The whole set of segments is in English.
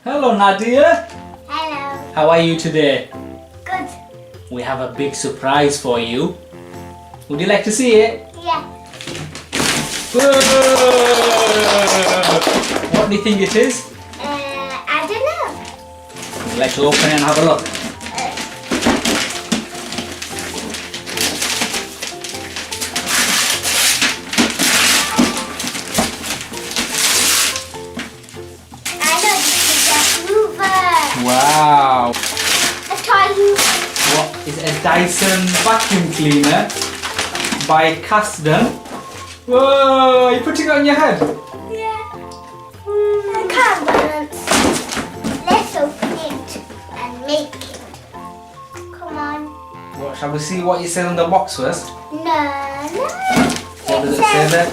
Hello Nadia. Hello. How are you today? Good. We have a big surprise for you. Would you like to see it? Yeah. Whoa! What do you think it is? I don't know. Would you like to open it and have a look? I know this is a mover. Wow! A toy. What is a Dyson vacuum cleaner by Casdon? Whoa! You putting it on your head? Yeah. I can't balance. Let's open it and make it. Come on. What, shall we see what it says on the box first? No. What does it say there?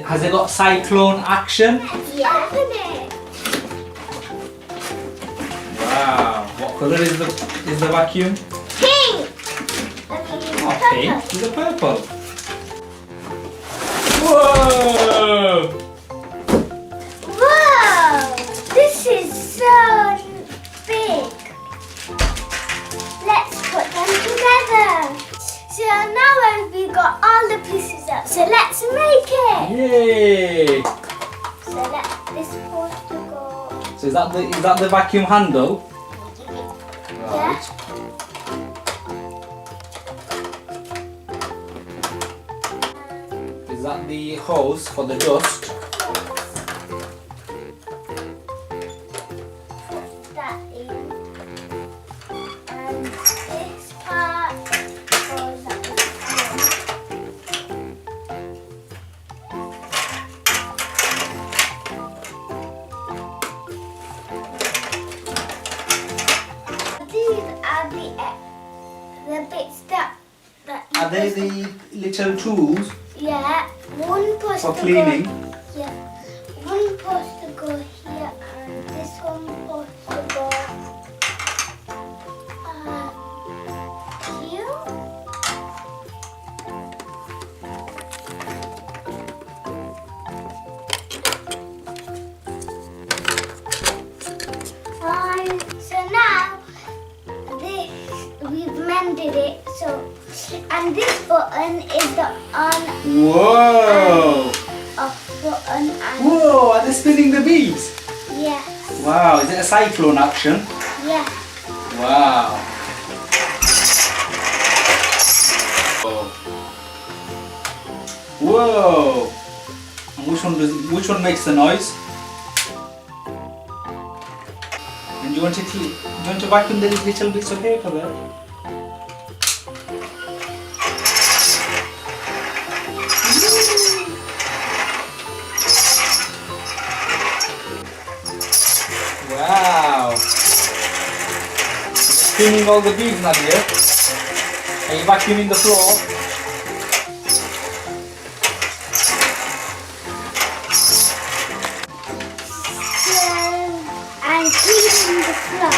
Has it got cyclone action? Yeah. Open it. Wow! What colour is the vacuum? Pink. Okay, it's a purple. Whoa! Whoa! This is so big. Let's put them together. So now we got all the pieces up. So let's make it. Yay! So this supposed to go. So is that the vacuum handle? Yeah. Is that the hose for the dust? Put that in. And this part goes up the These are the bits that Are they the little tools yeah, one supposed for to cleaning? go yeah, one supposed to go here and this one supposed to go here. So now we've mended it. So and this button is the on Whoa! off button and Whoa! Are they spinning the beads? yeah, Wow! Is it a cyclone action? yeah. Wow! Whoa! And which one makes the noise? And do you want to vacuum the little bits of paper there? Wow! You're spinning all the beads, Nadia. Are you vacuuming the floor? And cleaning the floor.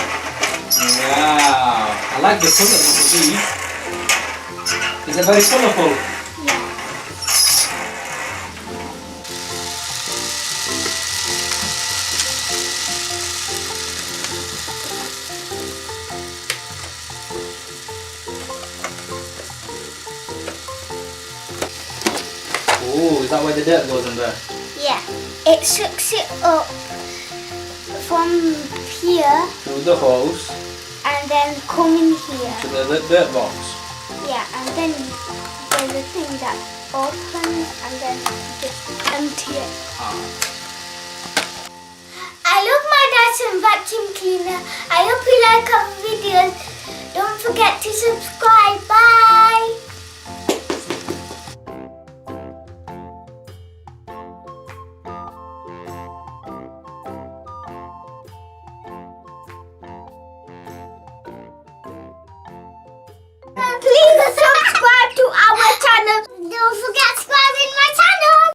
Wow! I like the colour of the beads. Is it very colourful? Yeah. Oh, is that where the dirt goes in there? Yeah. It sucks it up from here Through the hose and then coming here. to the dirt box. Yeah, and then there's a thing that opens and then just empty it. Ah. I love my Dyson vacuum cleaner. I hope you like our videos. Don't forget to subscribe. Bye. Please subscribe to our channel. Don't forget to subscribe in my channel.